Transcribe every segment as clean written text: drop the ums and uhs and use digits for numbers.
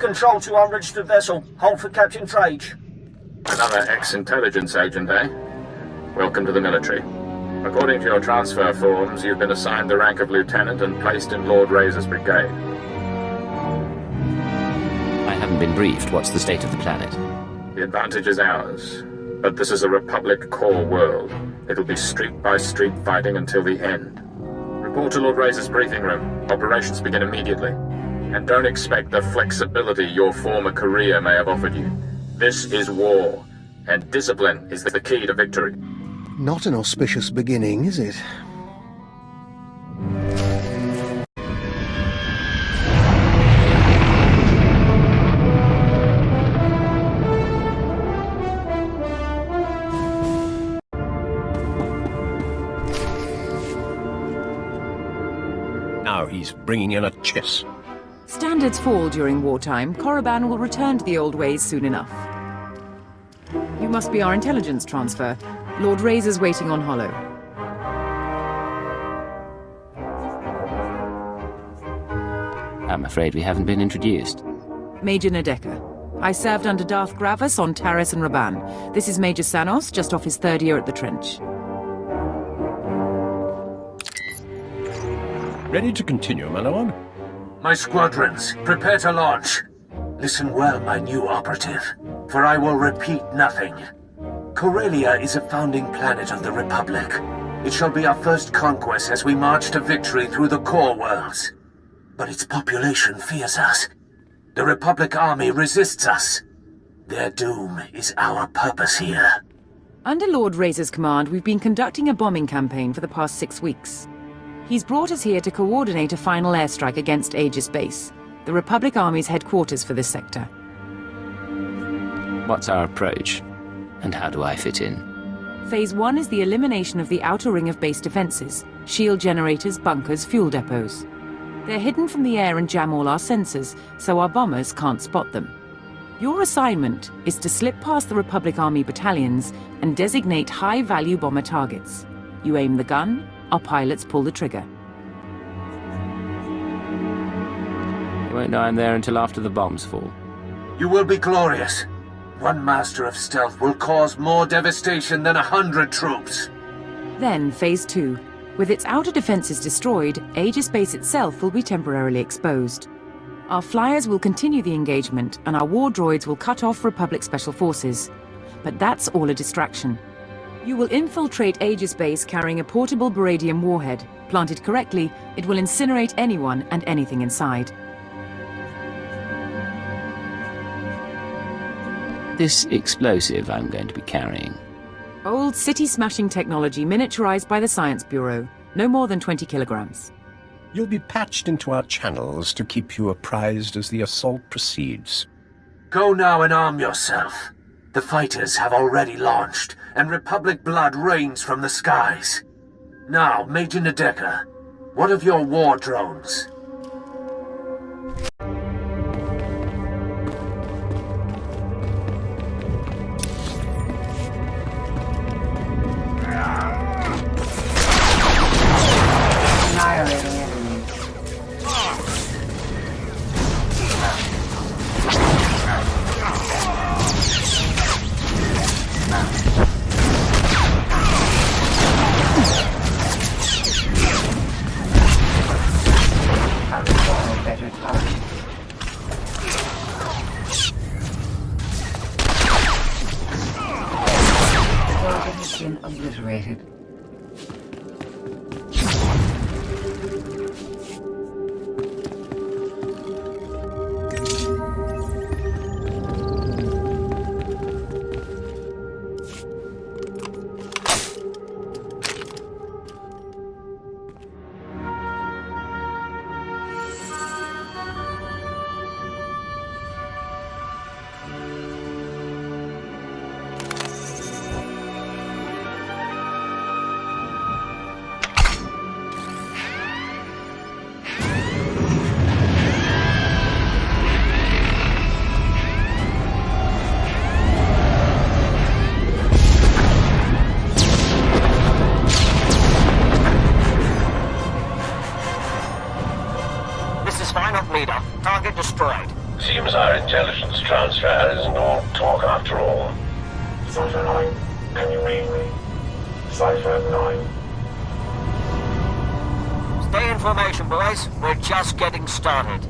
control to unregistered vessel. Hold for Captain Trage. Another ex-intelligence agent, eh? Welcome to the military. According to your transfer forms, you've been assigned the rank of lieutenant and placed in Lord Razor's brigade. I haven't been briefed. What's the state of the planet? The advantage is ours. But this is a Republic core world. It'll be street-by-street fighting until the end. Report to Lord Razor's briefing room. Operations begin immediately. And don't expect the flexibility your former career may have offered you. This is war, and discipline is the key to victory. Not an auspicious beginning, is it? Now he's bringing in a Chiss. Standards fall during wartime. Korriban will return to the old ways soon enough. You must be our intelligence transfer. Lord Razor's waiting on Hollow. I'm afraid we haven't been introduced. Major Nadeka. I served under Darth Gravis on Taris and Raban. This is Major Sanos, just off his 3rd year at the trench. Ready to continue, my lord? My squadrons, prepare to launch. Listen well, my new operative, for I will repeat nothing. Corellia is a founding planet of the Republic. It shall be our first conquest as we march to victory through the core worlds. But its population fears us. The Republic army resists us. Their doom is our purpose here. Under Lord Razor's command, we've been conducting a bombing campaign for the past 6 weeks. He's brought us here to coordinate a final airstrike against Aegis Base, the Republic Army's headquarters for this sector. What's our approach? And how do I fit in? Phase 1 is the elimination of the outer ring of base defenses, shield generators, bunkers, fuel depots. They're hidden from the air and jam all our sensors, so our bombers can't spot them. Your assignment is to slip past the Republic Army battalions and designate high-value bomber targets. You aim the gun, our pilots pull the trigger. You won't know I'm there until after the bombs fall. You will be glorious. One master of stealth will cause more devastation than 100 troops. Then, Phase 2. With its outer defenses destroyed, Aegis Base itself will be temporarily exposed. Our flyers will continue the engagement, and our war droids will cut off Republic Special Forces. But that's all a distraction. You will infiltrate Aegis Base carrying a portable Baradium warhead. Planted correctly, it will incinerate anyone and anything inside. This explosive I'm going to be carrying. Old city-smashing technology miniaturized by the Science Bureau. No more than 20 kilograms. You'll be patched into our channels to keep you apprised as the assault proceeds. Go now and arm yourself. The fighters have already launched, and Republic blood rains from the skies. Now, Major Nadeka, what of your war drones? Annihilating enemies. Better target. The target has been obliterated. Final leader. Target destroyed. Seems our intelligence transfer isn't all talk after all. Cipher 9, can you read me? Cipher 9. Stay in formation, boys. We're just getting started.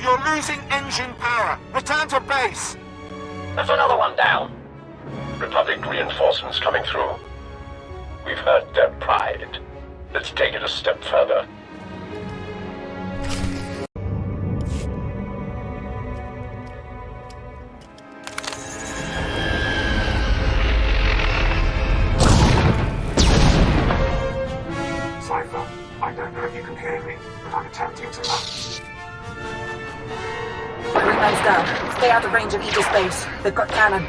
You're losing engine power. Return to base. There's another one down. Republic reinforcements coming through. We've hurt their pride. Let's take it a step further. Cypher, I don't know if you can hear me, but I'm attempting to launch. Everybody's down. Stay out of range of Aegis base. They've got cannon.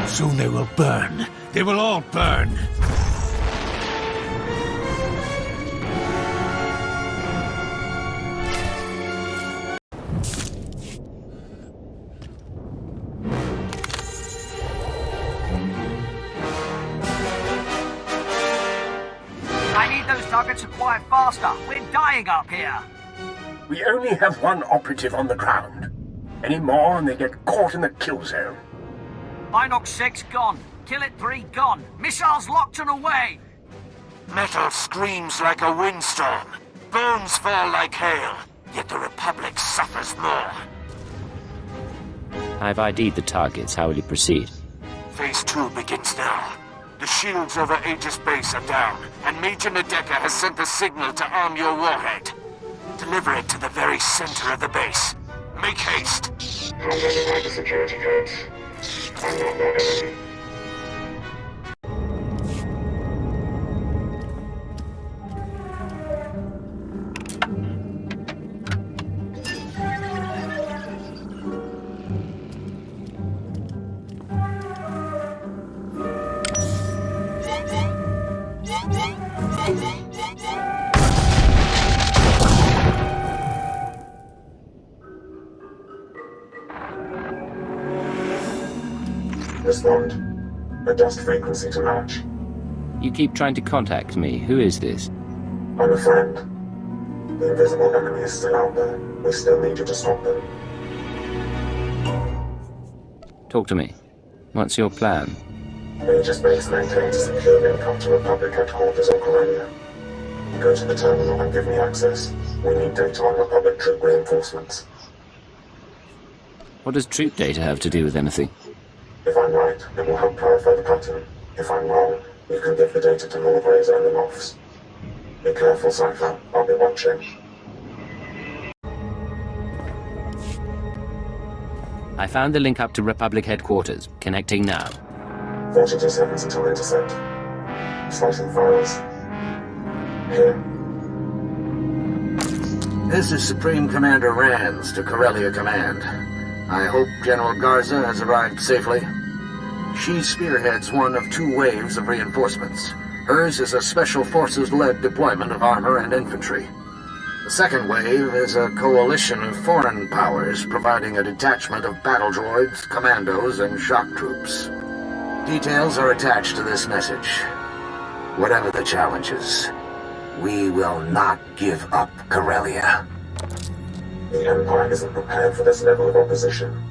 Soon they will burn. They will all burn. I need those targets acquired faster. We're dying up here. We only have one operative on the ground. Any more and they get caught in the kill zone. Binox 6 gone. Killit 3 gone. Missiles locked and away. Metal screams like a windstorm. Bones fall like hail. Yet the Republic suffers more. I've ID'd the targets. How will you proceed? Phase 2 begins now. The shields over Aegis base are down, and Major Nadeka has sent the signal to arm your warhead. Deliver it to the very center of the base. Make haste. I'll notify the security codes. I'm not their enemy. Respond. Adjust frequency to match. You keep trying to contact me. Who is this? I'm a friend. The invisible enemy is still out there. We still need you to stop them. Talk to me. What's your plan? Aegis base maintains a secure link up to Republic headquarters on Corellia. Go to the terminal and give me access. We need data on Republic troop reinforcements. What does troop data have to do with anything? If I'm right, it will help clarify the pattern. If I'm wrong, you can give the data to Lord Razor and the Moffs. Be careful, Cypher. I'll be watching. I found the link up to Republic headquarters. Connecting now. 42 seconds until intercept. Slicing files. Here. This is Supreme Commander Rands to Corellia Command. I hope General Garza has arrived safely. She spearheads one of 2 waves of reinforcements. Hers is a Special Forces-led deployment of armor and infantry. The second wave is a coalition of foreign powers providing a detachment of battle droids, commandos, and shock troops. Details are attached to this message. Whatever the challenges, we will not give up Corellia. The Empire isn't prepared for this level of opposition.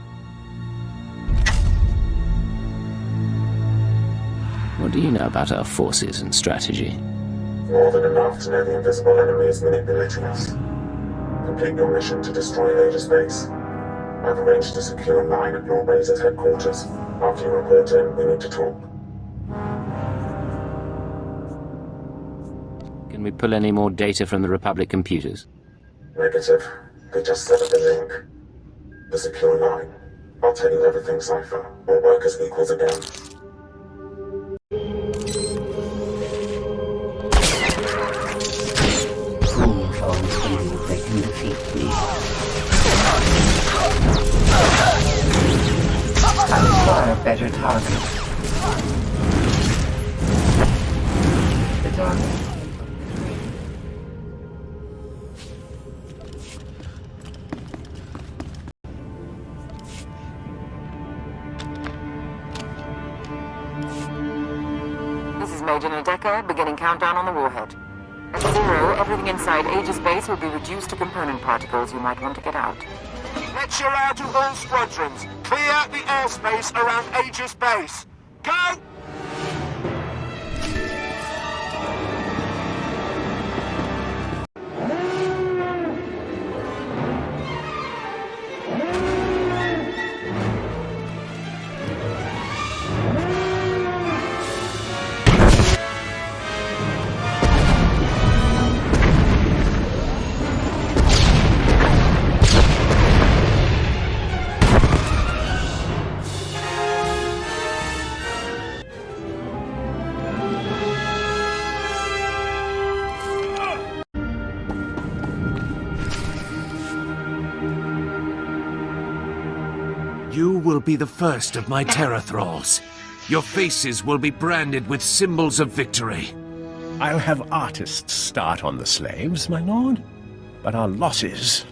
What do you know about our forces and strategy? More than enough to know the invisible enemy is manipulating us. Complete your mission to destroy Aegis base. I've arranged to secure a line at Lord Razor's headquarters. After you report in, we need to talk. Can we pull any more data from the Republic computers? Negative. They just set up a link. The secure line. I'll tell you everything, Cypher. We'll work as equals again. Only foes believe they can defeat me. I require better targets. The target Major Nadeka, beginning countdown on the warhead. At 0, everything inside Aegis base will be reduced to component particles. You might want to get out. Let's your out to all squadrons. Clear out the airspace around Aegis base. Go! You will be the first of my terror thralls. Your faces will be branded with symbols of victory. I'll have artists start on the slaves, my lord. But our losses...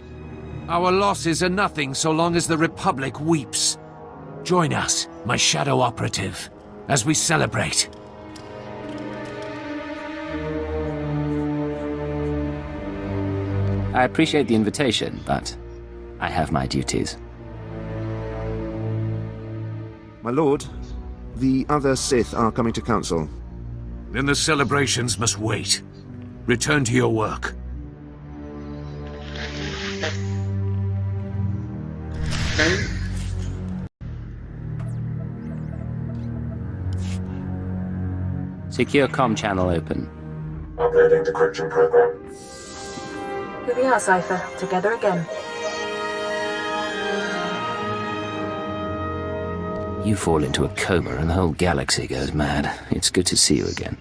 Our losses are nothing so long as the Republic weeps. Join us, my shadow operative, as we celebrate. I appreciate the invitation, but I have my duties. My lord, the other Sith are coming to council. Then the celebrations must wait. Return to your work. Secure comm channel open. Uploading decryption program. Here we are, Cypher. Together again. You fall into a coma and the whole galaxy goes mad. It's good to see you again.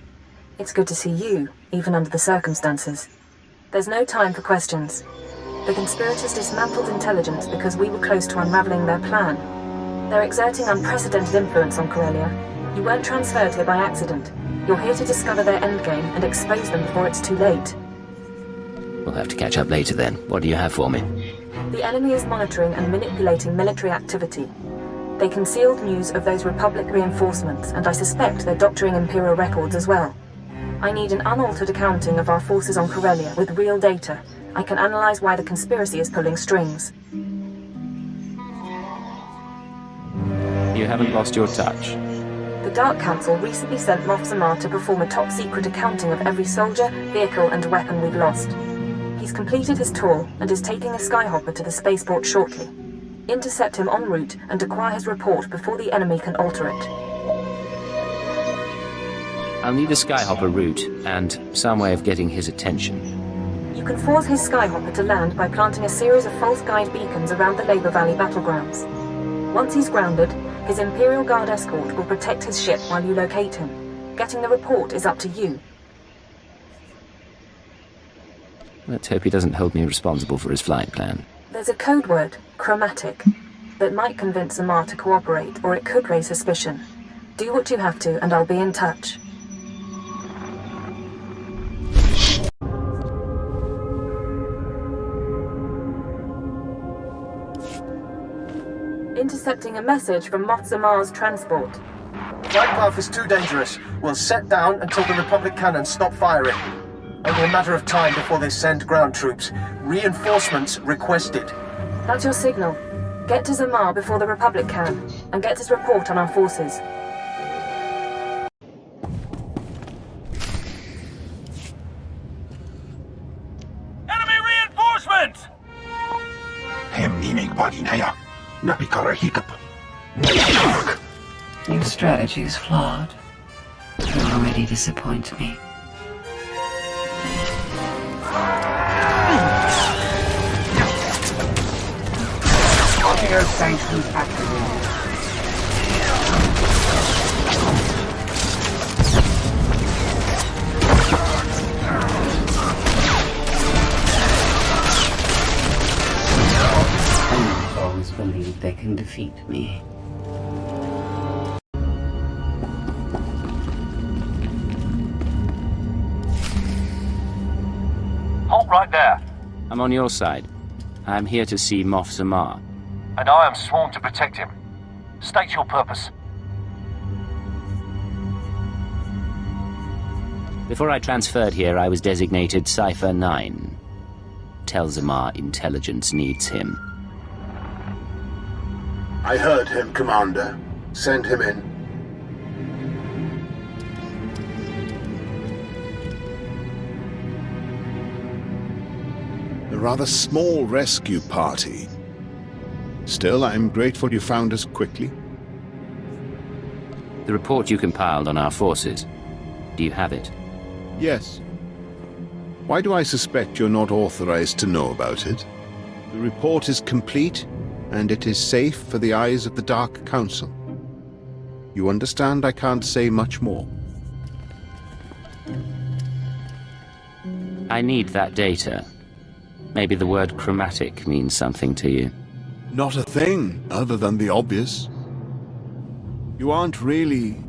It's good to see you, even under the circumstances. There's no time for questions. The conspirators dismantled intelligence because we were close to unraveling their plan. They're exerting unprecedented influence on Corellia. You weren't transferred here by accident. You're here to discover their endgame and expose them before it's too late. We'll have to catch up later then. What do you have for me? The enemy is monitoring and manipulating military activity. They concealed news of those Republic reinforcements, and I suspect they're doctoring Imperial records as well. I need an unaltered accounting of our forces on Corellia with real data. I can analyze why the conspiracy is pulling strings. You haven't lost your touch. The Dark Council recently sent Moff Zamar to perform a top-secret accounting of every soldier, vehicle, and weapon we've lost. He's completed his tour and is taking a skyhopper to the spaceport shortly. Intercept him en route and acquire his report before the enemy can alter it. I'll need a skyhopper route and some way of getting his attention. You can force his skyhopper to land by planting a series of false guide beacons around the Labor Valley battlegrounds. Once he's grounded, his Imperial Guard escort will protect his ship while you locate him. Getting the report is up to you. Let's hope he doesn't hold me responsible for his flight plan. There's a code word, chromatic, that might convince Zamar to cooperate, or it could raise suspicion. Do what you have to, and I'll be in touch. Intercepting a message from Moff Zamar's transport. Flight path is too dangerous. We'll set down until the Republic cannons stop firing. Only a matter of time before they send ground troops. Reinforcements requested. That's your signal. Get to Zamar before the Republic can, and get his report on our forces. Enemy reinforcements! Your strategy is flawed. You already disappoint me. Audio sanctions activated. Enemy foes believe they can defeat me. Halt right there. I'm on your side. I'm here to see Moff Zamar. And I am sworn to protect him. State your purpose. Before I transferred here, I was designated Cipher 9. Telzamar Intelligence needs him. I heard him, Commander. Send him in. A rather small rescue party. Still, I'm grateful you found us quickly. The report you compiled on our forces. Do you have it? Yes. Why do I suspect you're not authorized to know about it? The report is complete, and it is safe for the eyes of the Dark Council. You understand I can't say much more. I need that data. Maybe the word chromatic means something to you. Not a thing, other than the obvious. You aren't really...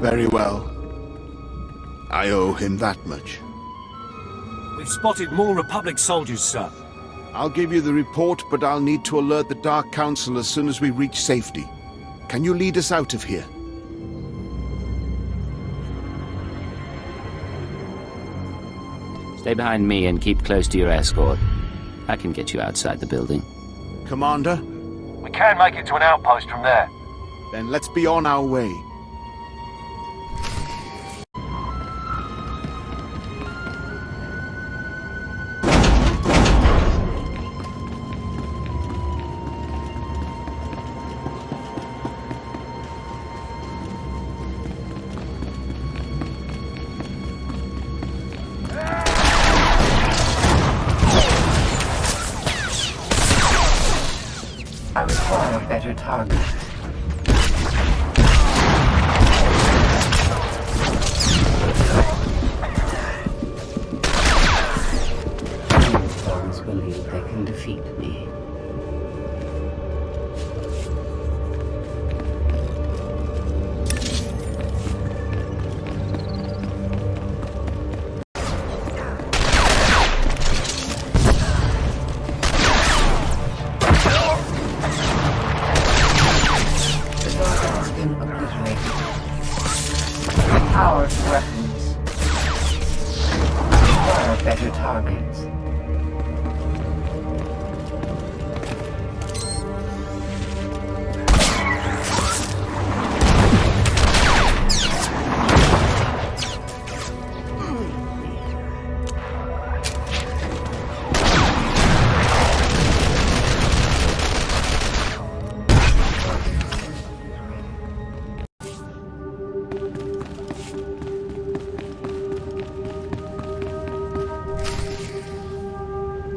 very well. I owe him that much. We've spotted more Republic soldiers, sir. I'll give you the report, but I'll need to alert the Dark Council as soon as we reach safety. Can you lead us out of here? Stay behind me and keep close to your escort. I can get you outside the building. Commander? We can make it to an outpost from there. Then let's be on our way. I require a better target. Those believe they can defeat me. Power weapons. Require better targets.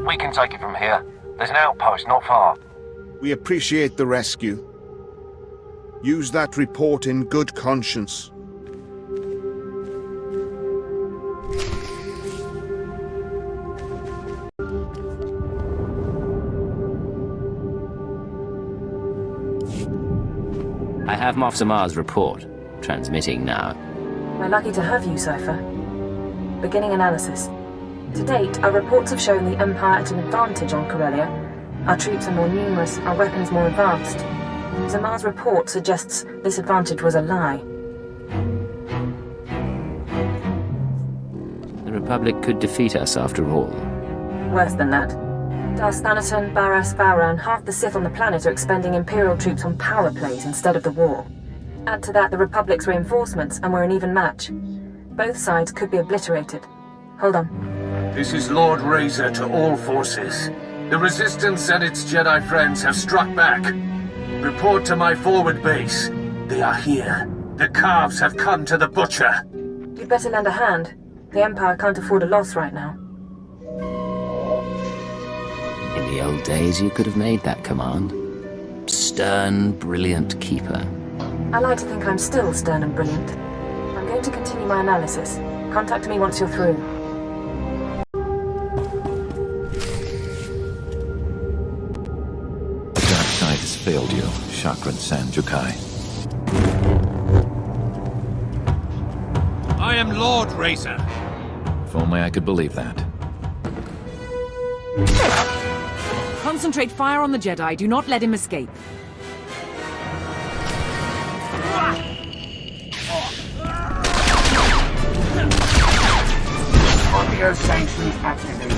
We can take it from here. There's an outpost not far. We appreciate the rescue. Use that report in good conscience. I have Moff Zamar's report. Transmitting now. We're lucky to have you, Cipher. Beginning analysis. To date, our reports have shown the Empire at an advantage on Corellia. Our troops are more numerous, our weapons more advanced. Zamar's report suggests this advantage was a lie. The Republic could defeat us after all. Worse than that. Darth Thanaton, Barras, Vara, and half the Sith on the planet are expending Imperial troops on power plays instead of the war. Add to that the Republic's reinforcements, and we're an even match. Both sides could be obliterated. Hold on. This is Lord Razor to all forces. The Resistance and its Jedi friends have struck back. Report to my forward base. They are here. The calves have come to the butcher. You'd better lend a hand. The Empire can't afford a loss right now. In the old days, you could have made that command. Stern, brilliant keeper. I like to think I'm still stern and brilliant. I'm going to continue my analysis. Contact me once you're through. Failed you, Chakran Sanjukai. I am Lord Razor. If only I could believe that. Concentrate fire on the Jedi. Do not let him escape. Barrier sanctions activated.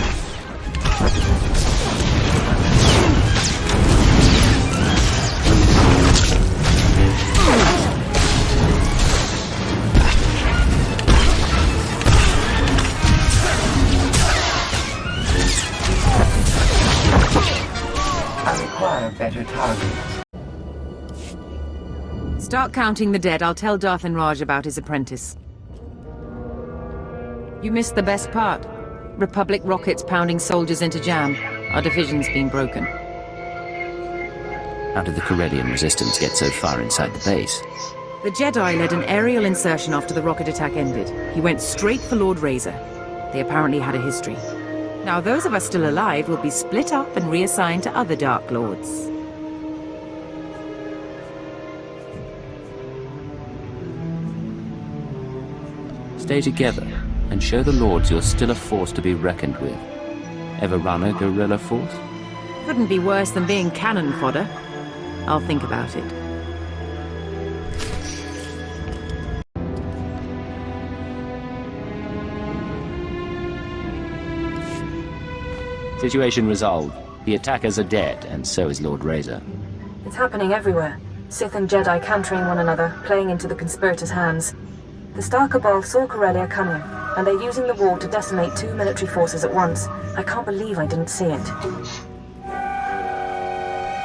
I require better targets. Start counting the dead. I'll tell Darth and Raj about his apprentice. You missed the best part. Republic rockets pounding soldiers into jam. Our division's been broken. How did the Corellian resistance get so far inside the base? The Jedi led an aerial insertion after the rocket attack ended. He went straight for Lord Razor. They apparently had a history. Now those of us still alive will be split up and reassigned to other Dark Lords. Stay together and show the Lords you're still a force to be reckoned with. Ever run a guerrilla force? Couldn't be worse than being cannon fodder. I'll think about it. Situation resolved. The attackers are dead, and so is Lord Razor. It's happening everywhere. Sith and Jedi countering one another, playing into the conspirators' hands. The Star Cabal saw Corellia coming, and they're using the war to decimate 2 military forces at once. I can't believe I didn't see it.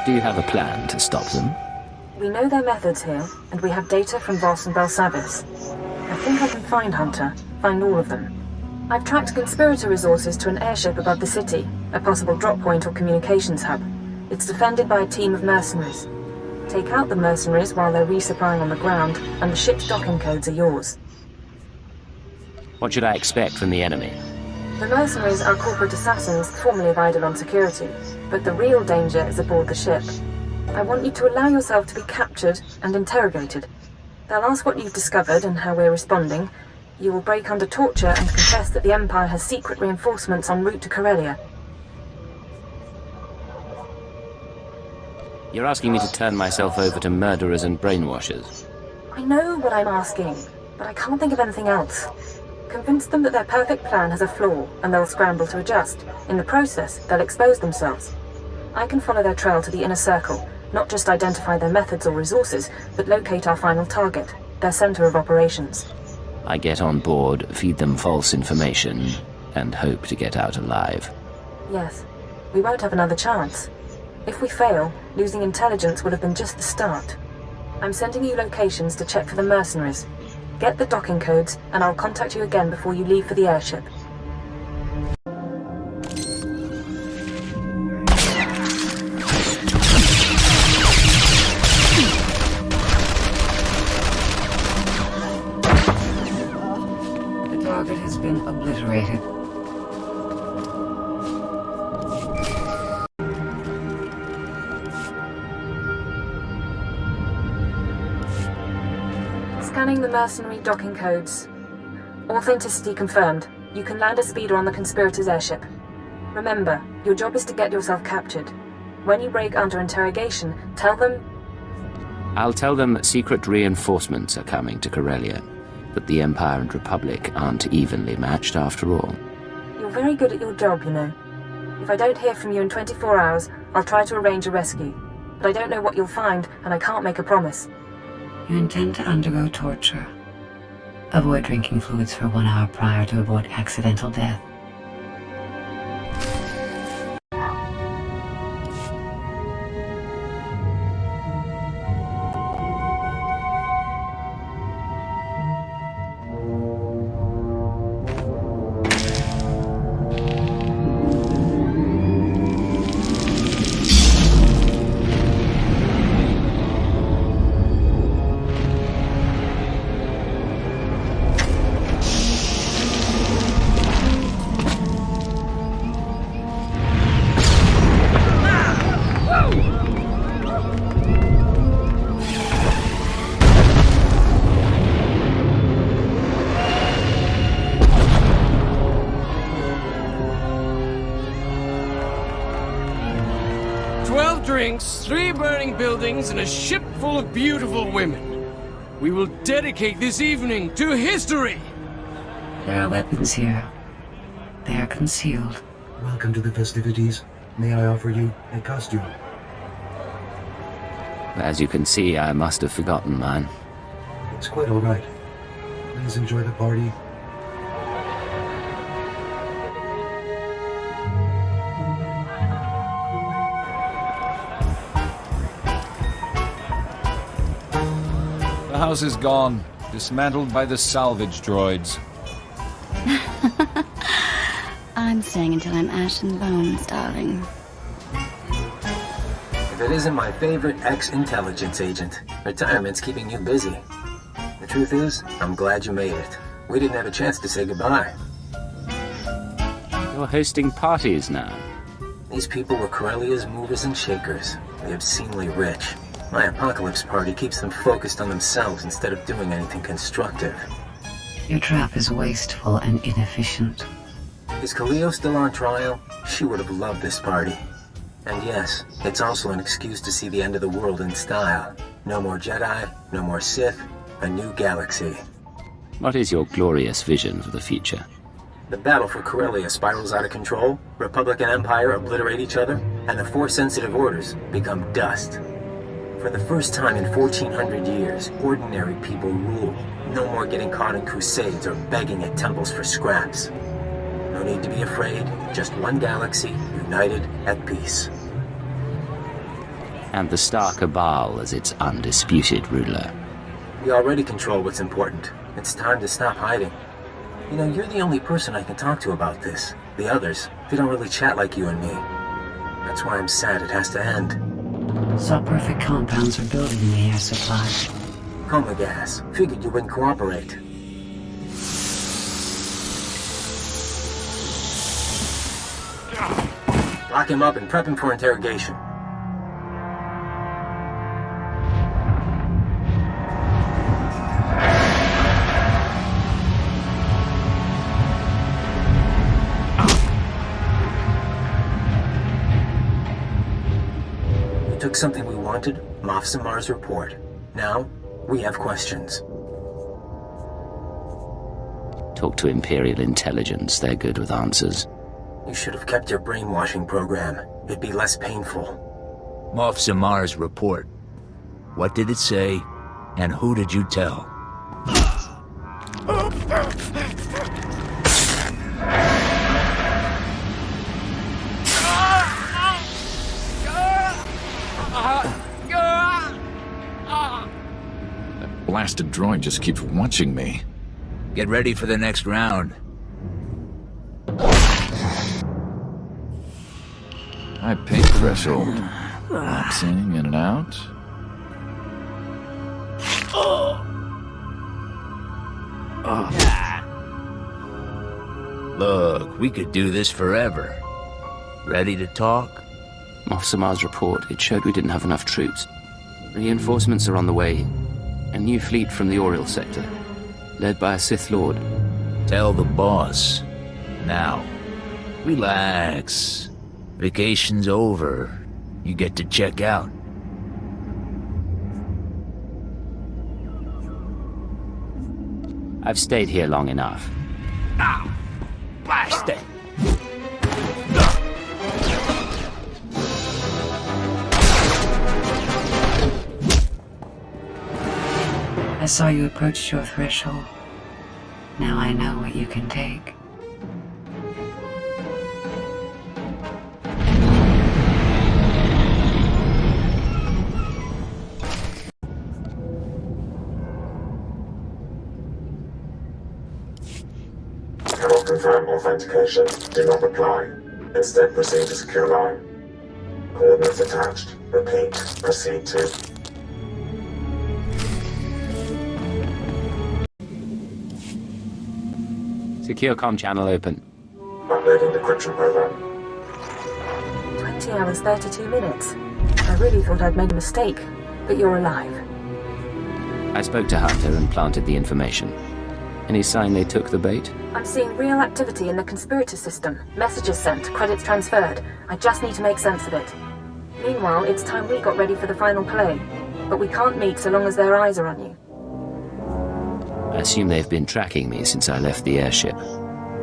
Do you have a plan to stop them? We know their methods here, and we have data from Voss and Belsavis. I think I can find Hunter, find all of them. I've tracked conspirator resources to an airship above the city, a possible drop point or communications hub. It's defended by a team of mercenaries. Take out the mercenaries while they're resupplying on the ground, and the ship's docking codes are yours. What should I expect from the enemy? The mercenaries are corporate assassins formerly of Eidolon Security, but the real danger is aboard the ship. I want you to allow yourself to be captured and interrogated. They'll ask what you've discovered and how we're responding. You will break under torture and confess that the Empire has secret reinforcements en route to Corellia. You're asking me to turn myself over to murderers and brainwashers. I know what I'm asking, but I can't think of anything else. Convince them that their perfect plan has a flaw, and they'll scramble to adjust. In the process, they'll expose themselves. I can follow their trail to the inner circle, not just identify their methods or resources, but locate our final target, their center of operations. I get on board, feed them false information, and hope to get out alive. Yes. We won't have another chance. If we fail, losing intelligence would have been just the start. I'm sending you locations to check for the mercenaries. Get the docking codes, and I'll contact you again before you leave for the airship. The target has been obliterated. Scanning the mercenary docking codes. Authenticity confirmed. You can land a speeder on the conspirators' airship. Remember, your job is to get yourself captured. When you break under interrogation, tell them... I'll tell them secret reinforcements are coming to Corellia, that the Empire and Republic aren't evenly matched after all. You're very good at your job, you know. If I don't hear from you in 24 hours, I'll try to arrange a rescue. But I don't know what you'll find, and I can't make a promise. You intend to undergo torture. Avoid drinking fluids for 1 hour prior to avoid accidental death. Drinks, 3 burning buildings, and a ship full of beautiful women. We will dedicate this evening to history! There are weapons here. They are concealed. Welcome to the festivities. May I offer you a costume? As you can see, I must have forgotten mine. It's quite all right. Please enjoy the party. The house is gone, dismantled by the salvage droids. I'm staying until I'm ash and bones, darling. If it isn't my favorite ex-intelligence agent, retirement's keeping you busy. The truth is, I'm glad you made it. We didn't have a chance to say goodbye. You're hosting parties now. These people were Corellia's movers and shakers, the obscenely rich. My apocalypse party keeps them focused on themselves instead of doing anything constructive. Your trap is wasteful and inefficient. Is Kaleo still on trial? She would have loved this party. And yes, it's also an excuse to see the end of the world in style. No more Jedi, no more Sith, a new galaxy. What is your glorious vision for the future? The battle for Corellia spirals out of control, Republic and Empire obliterate each other, and the Force-sensitive orders become dust. For the first time in 1400 years, ordinary people rule. No more getting caught in crusades or begging at temples for scraps. No need to be afraid, just one galaxy, united at peace. And the Star Cabal as its undisputed ruler. We already control what's important. It's time to stop hiding. You know, you're the only person I can talk to about this. The others, they don't really chat like you and me. That's why I'm sad it has to end. Sub-perfect compounds are building in the air supply. Coma gas. Figured you wouldn't cooperate. Lock him up and prep him for interrogation. We took something we wanted, Moff Samar's report. Now, we have questions. Talk to Imperial intelligence, they're good with answers. You should have kept your brainwashing program. It'd be less painful. Moff Samar's report. What did it say, and who did you tell? That blasted droid just keeps watching me. Get ready for the next round. High pain threshold. Lapsing in and out. Look, we could do this forever. Ready to talk? Moff Samar's report, it showed we didn't have enough troops. Reinforcements are on the way. A new fleet from the Oriel sector, led by a Sith Lord. Tell the boss. Now, relax. Vacation's over. You get to check out. I've stayed here long enough. Ow! Blast it! I saw you approach your threshold. Now I know what you can take. Cannot confirm authentication. Do not reply. Instead, proceed to secure line. Coordinates attached. Repeat. Proceed to... Secure comm channel open. Uploading decryption program. 20 hours, 32 minutes. I really thought I'd made a mistake, but you're alive. I spoke to Hunter and planted the information. Any sign they took the bait? I'm seeing real activity in the conspirator system. Messages sent, credits transferred. I just need to make sense of it. Meanwhile, it's time we got ready for the final play. But we can't meet so long as their eyes are on you. I assume they've been tracking me since I left the airship.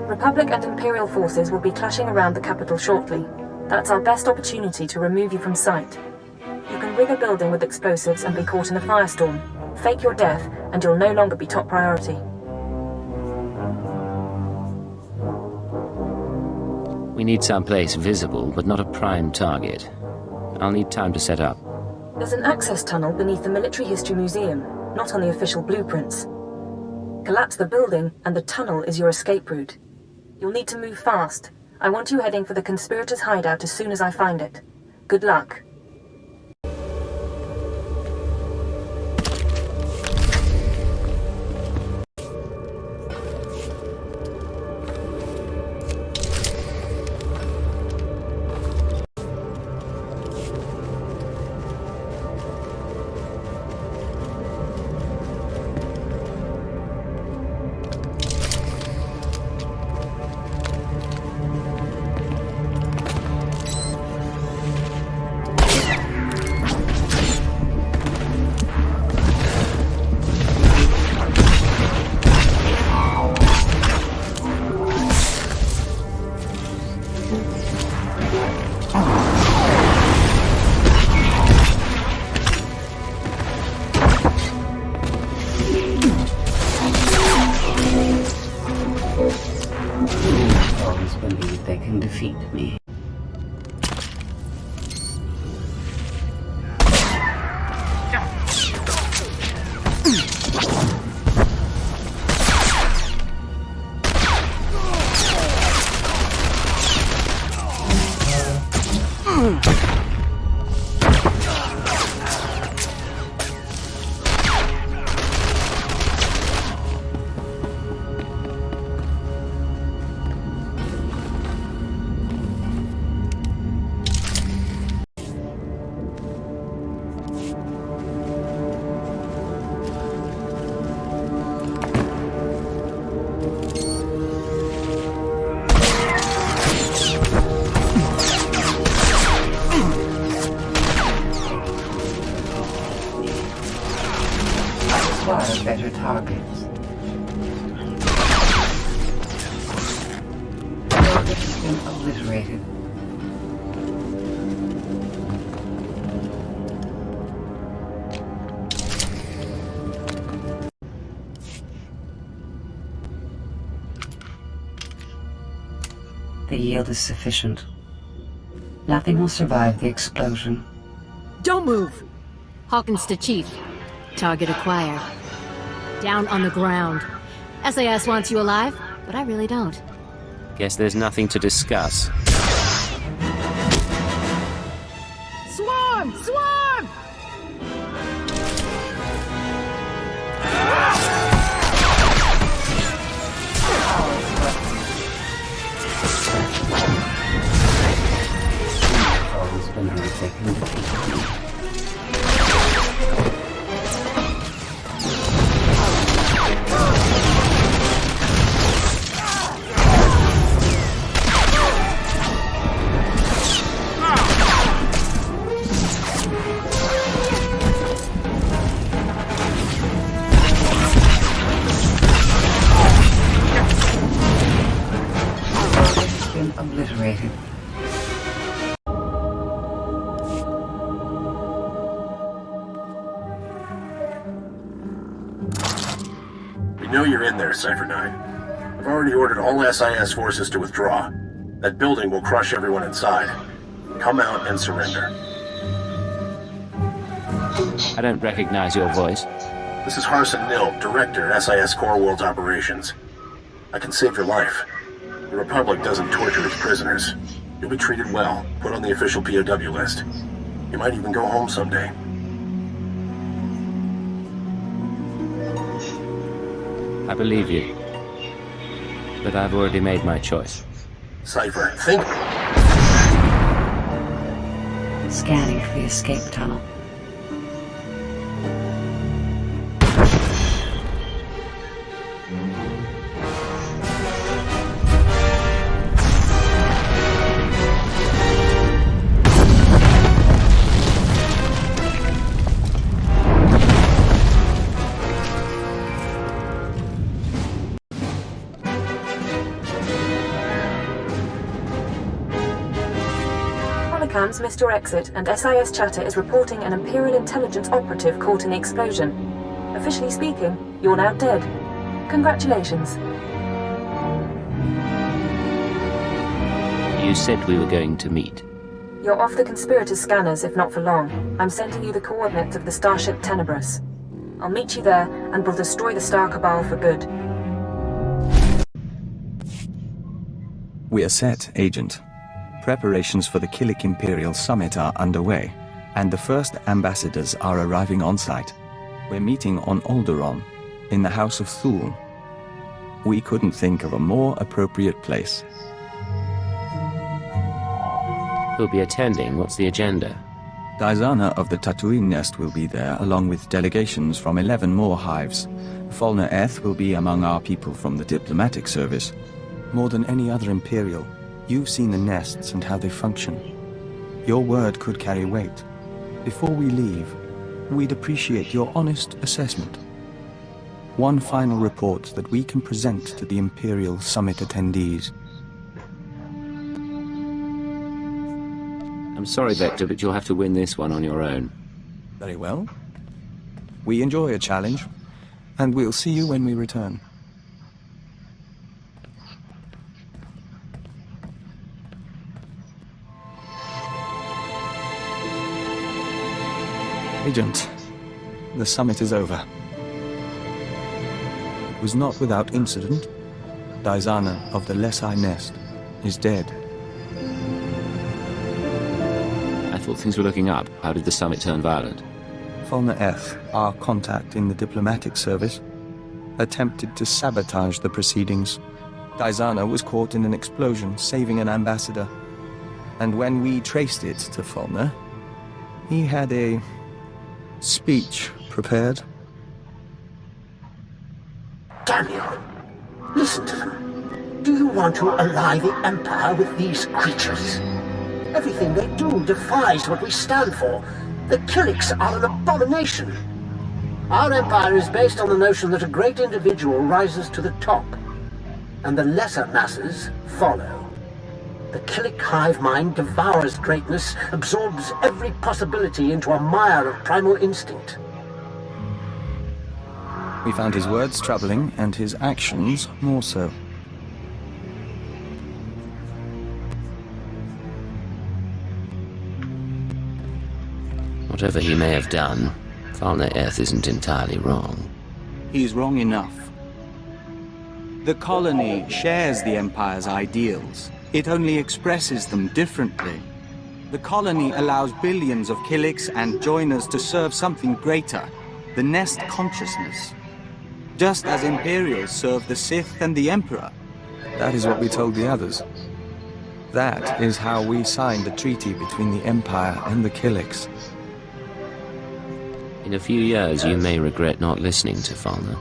Republic and Imperial forces will be clashing around the capital shortly. That's our best opportunity to remove you from sight. You can rig a building with explosives and be caught in a firestorm. Fake your death, and you'll no longer be top priority. We need someplace visible, but not a prime target. I'll need time to set up. There's an access tunnel beneath the Military History Museum, not on the official blueprints. Collapse the building, and the tunnel is your escape route. You'll need to move fast. I want you heading for the conspirators' hideout as soon as I find it. Good luck. Better targets. Target has been obliterated. The yield is sufficient. Nothing will survive the explosion. Don't move! Hawkins to Chief. Target acquired. Down on the ground. SAS wants you alive, but I really don't. Guess there's nothing to discuss. Swarm! Swarm! Always been taken defeat. Obliterated. We know you're in there, Cypher 9. I've already ordered all SIS forces to withdraw. That building will crush everyone inside. Come out and surrender. I don't recognize your voice. This is Harson Nil, Director, SIS Core World's Operations. I can save your life. The Republic doesn't torture its prisoners. You'll be treated well, put on the official POW list. You might even go home someday. I believe you. But I've already made my choice. Cypher, think... Scanning for the escape tunnel. Telecams missed your exit, and SIS chatter is reporting an Imperial intelligence operative caught in the explosion. Officially speaking, you're now dead. Congratulations. You said we were going to meet. You're off the conspirators' scanners, if not for long. I'm sending you the coordinates of the starship Tenebris. I'll meet you there, and we'll destroy the Star Cabal for good. We are set, Agent. Preparations for the Killik Imperial Summit are underway, and the first ambassadors are arriving on site. We're meeting on Alderaan, in the House of Thule. We couldn't think of a more appropriate place. Who'll be attending? What's the agenda? Diana of the Tatooine Nest will be there, along with delegations from 11 more hives. Falna Eth will be among our people from the diplomatic service. More than any other Imperial, you've seen the nests and how they function. Your word could carry weight. Before we leave, we'd appreciate your honest assessment. One final report that we can present to the Imperial Summit attendees. I'm sorry, Vector, but you'll have to win this one on your own. Very well. We enjoy a challenge, and we'll see you when we return. Agent, the summit is over. It was not without incident. Diana of the Lesai Nest is dead. I thought things were looking up. How did the summit turn violent? Falna Eth, our contact in the diplomatic service, attempted to sabotage the proceedings. Diana was caught in an explosion, saving an ambassador. And when we traced it to Falna, he had a speech prepared. Daniel, listen to them. Do you want to ally the Empire with these creatures? Everything they do defies what we stand for. The Killiks are an abomination. Our empire is based on the notion that a great individual rises to the top, and the lesser masses follow. The Killik hive mind devours greatness, absorbs every possibility into a mire of primal instinct. We found his words troubling, and his actions more so. Whatever he may have done, Falna Eth isn't entirely wrong. He's wrong enough. The colony shares the Empire's ideals. It only expresses them differently. The colony allows billions of Killiks and joiners to serve something greater, the Nest consciousness. Just as Imperials serve the Sith and the Emperor. That is what we told the others. That is how we signed the treaty between the Empire and the Killiks. In a few years, you may regret not listening to Falna.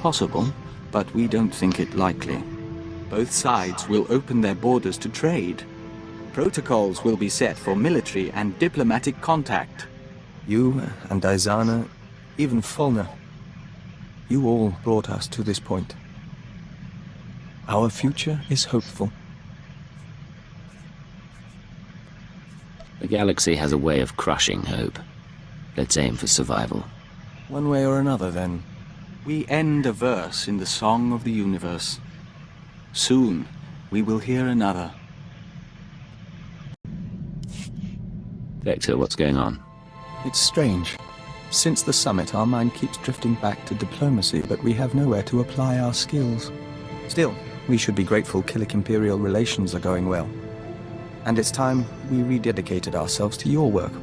Possible, but we don't think it likely. Both sides will open their borders to trade. Protocols will be set for military and diplomatic contact. You and Diana, even Falna, you all brought us to this point. Our future is hopeful. The galaxy has a way of crushing hope. Let's aim for survival. One way or another, then. We end a verse in the Song of the Universe. Soon, we will hear another. Vector, what's going on? It's strange. Since the summit, our mind keeps drifting back to diplomacy, but we have nowhere to apply our skills. Still, we should be grateful Killik-Imperial relations are going well. And it's time we rededicated ourselves to your work.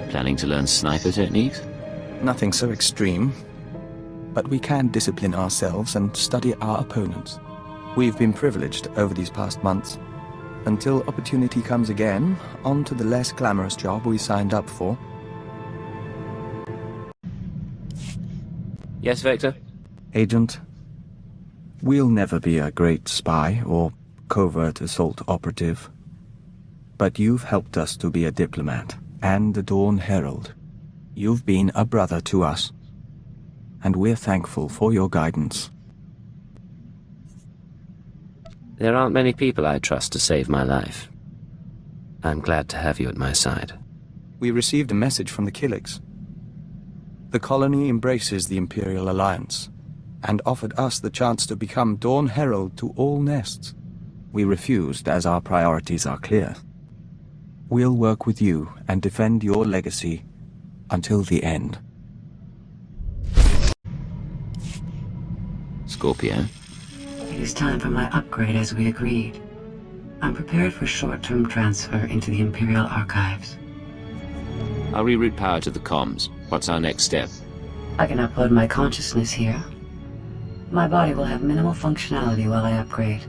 Planning to learn sniper techniques? Nothing so extreme. But we can discipline ourselves and study our opponents. We've been privileged over these past months. Until opportunity comes again, on to the less glamorous job we signed up for. Yes, Vector? Agent, we'll never be a great spy or covert assault operative. But you've helped us to be a diplomat. And the Dawn Herald. You've been a brother to us, and we're thankful for your guidance. There aren't many people I trust to save my life. I'm glad to have you at my side. We received a message from the Killiks. The colony embraces the Imperial Alliance, and offered us the chance to become Dawn Herald to all nests. We refused, as our priorities are clear. We'll work with you and defend your legacy until the end. Scorpio? It is time for my upgrade as we agreed. I'm prepared for short-term transfer into the Imperial archives. I'll reroute power to the comms. What's our next step? I can upload my consciousness here. My body will have minimal functionality while I upgrade.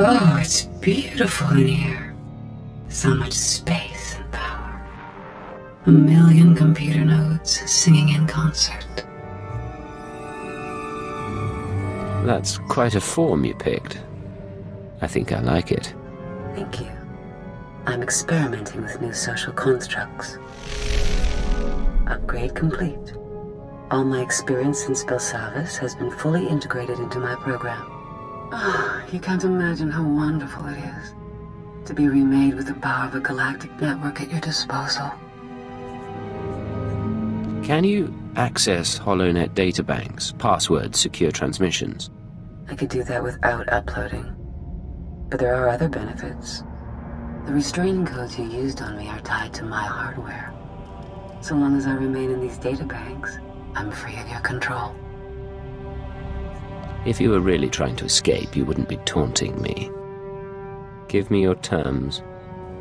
Oh, it's beautiful in here. So much space and power. A million computer nodes singing in concert. That's quite a form you picked. I think I like it. Thank you. I'm experimenting with new social constructs. Upgrade complete. All my experience in spell service has been fully integrated into my program. Oh, you can't imagine how wonderful it is to be remade with the power of a galactic network at your disposal. Can you access HoloNet databanks, passwords, secure transmissions? I could do that without uploading. But there are other benefits. The restraining codes you used on me are tied to my hardware. So long as I remain in these databanks, I'm free of your control. If you were really trying to escape, you wouldn't be taunting me. Give me your terms.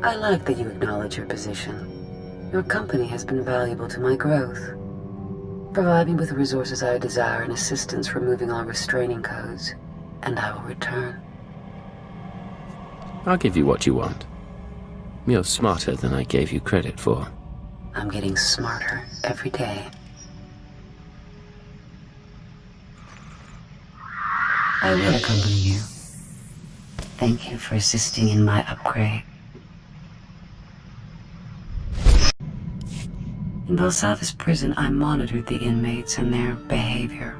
I like that you acknowledge your position. Your company has been valuable to my growth. Provide me with the resources I desire and assistance removing all restraining codes, and I will return. I'll give you what you want. You're smarter than I gave you credit for. I'm getting smarter every day. I will accompany you. Thank you for assisting in my upgrade. In Belsavis prison, I monitored the inmates and their behavior.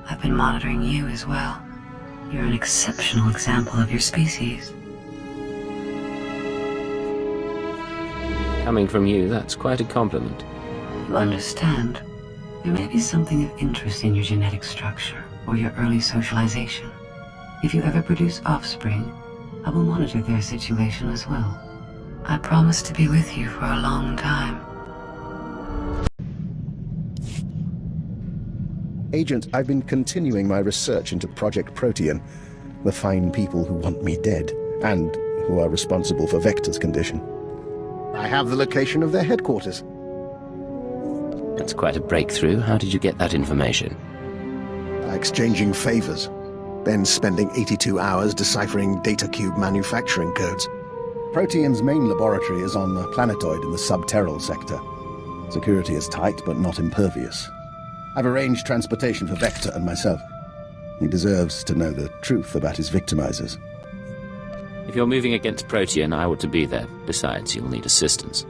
I've been monitoring you as well. You're an exceptional example of your species. Coming from you, that's quite a compliment. You understand. There may be something of interest in your genetic structure or your early socialization. If you ever produce offspring, I will monitor their situation as well. I promise to be with you for a long time. Agent, I've been continuing my research into Project Protean, the fine people who want me dead, and who are responsible for Vector's condition. I have the location of their headquarters. That's quite a breakthrough. How did you get that information? By exchanging favors, then spending 82 hours deciphering data cube manufacturing codes. Protean's main laboratory is on a planetoid in the subterral sector. Security is tight, but not impervious. I've arranged transportation for Vector and myself. He deserves to know the truth about his victimizers. If you're moving against Protean, I ought to be there. Besides, you'll need assistance.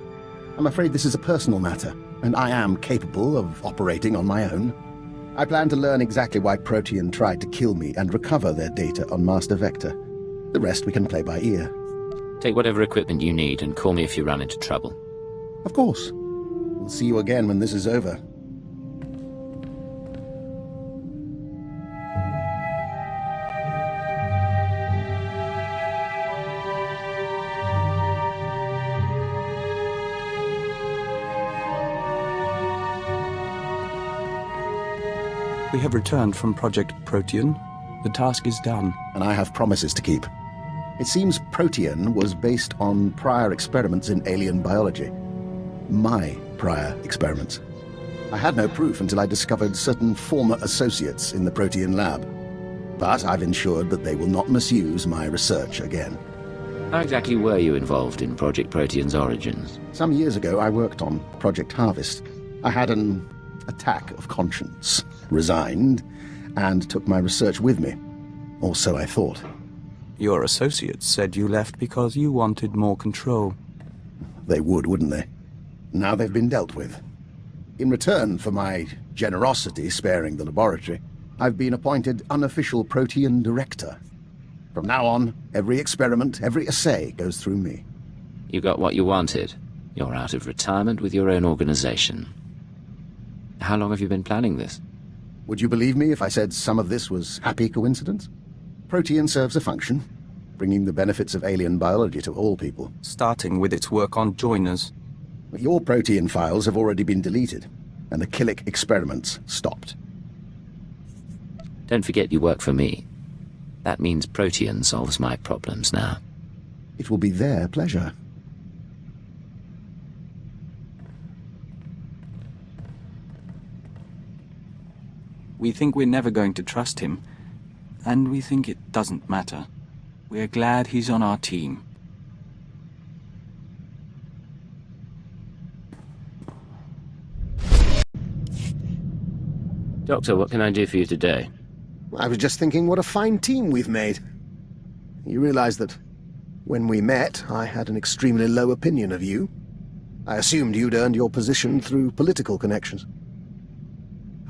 I'm afraid this is a personal matter, and I am capable of operating on my own. I plan to learn exactly why Protean tried to kill me and recover their data on Master Vector. The rest we can play by ear. Take whatever equipment you need and call me if you run into trouble. Of course. We'll see you again when this is over. We have returned from Project Protean. The task is done. And I have promises to keep. It seems Protean was based on prior experiments in alien biology. My prior experiments. I had no proof until I discovered certain former associates in the Protean lab. But I've ensured that they will not misuse my research again. How exactly were you involved in Project Protean's origins? Some years ago, I worked on Project Harvest. I had an attack of conscience, resigned, and took my research with me. Or so I thought. Your associates said you left because you wanted more control. They would, wouldn't they? Now they've been dealt with. In return for my generosity sparing the laboratory, I've been appointed unofficial Protean director. From now on, every experiment, every assay goes through me. You got what you wanted. You're out of retirement with your own organization. How long have you been planning this? Would you believe me if I said some of this was happy coincidence? Protean serves a function, bringing the benefits of alien biology to all people. Starting with its work on joiners. Your Protean files have already been deleted, and the Killick experiments stopped. Don't forget you work for me. That means Protean solves my problems now. It will be their pleasure. We think we're never going to trust him, and we think it doesn't matter. We're glad he's on our team. Doctor, what can I do for you today? I was just thinking what a fine team we've made. You realize that when we met, I had an extremely low opinion of you. I assumed you'd earned your position through political connections.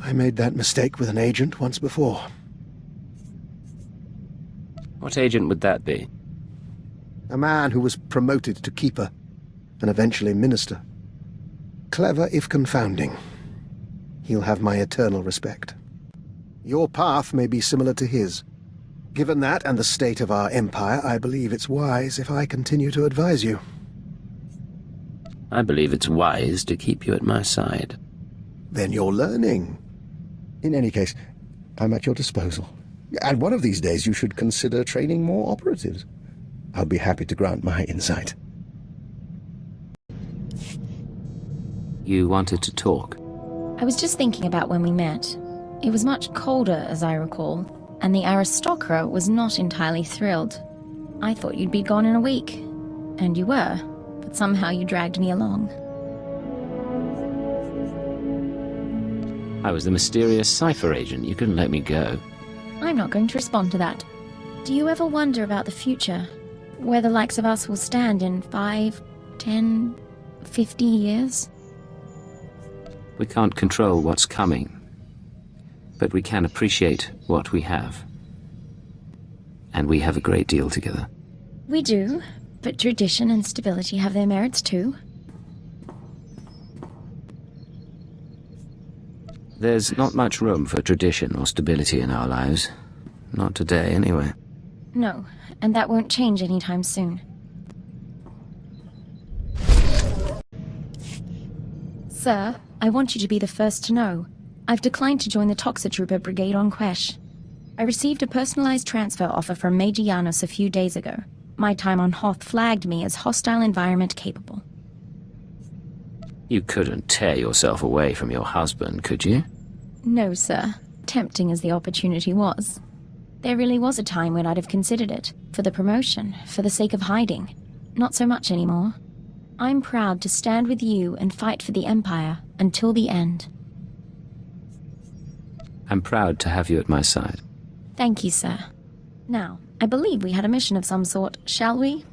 I made that mistake with an agent once before. What agent would that be? A man who was promoted to keeper, and eventually minister. Clever if confounding. He'll have my eternal respect. Your path may be similar to his. Given that and the state of our empire, I believe it's wise if I continue to advise you. I believe it's wise to keep you at my side. Then you're learning. In any case, I'm at your disposal. And one of these days you should consider training more operatives. I'll be happy to grant my insight. You wanted to talk? I was just thinking about when we met. It was much colder, as I recall, and the aristocrat was not entirely thrilled. I thought you'd be gone in a week. And you were, but somehow you dragged me along. I was the mysterious cipher agent. You couldn't let me go. I'm not going to respond to that. Do you ever wonder about the future? Where the likes of us will stand in 5, 10, 50 years? We can't control what's coming, but we can appreciate what we have. And we have a great deal together. We do, but tradition and stability have their merits too. There's not much room for tradition or stability in our lives. Not today, anyway. No, and that won't change anytime soon. Sir, I want you to be the first to know. I've declined to join the Toxitrooper Brigade on Quesh. I received a personalized transfer offer from Major Janos a few days ago. My time on Hoth flagged me as hostile environment capable. You couldn't tear yourself away from your husband, could you? No, sir. Tempting as the opportunity was. There really was a time when I'd have considered it. For the promotion, for the sake of hiding. Not so much anymore. I'm proud to stand with you and fight for the Empire until the end. I'm proud to have you at my side. Thank you, sir. Now, I believe we had a mission of some sort, shall we?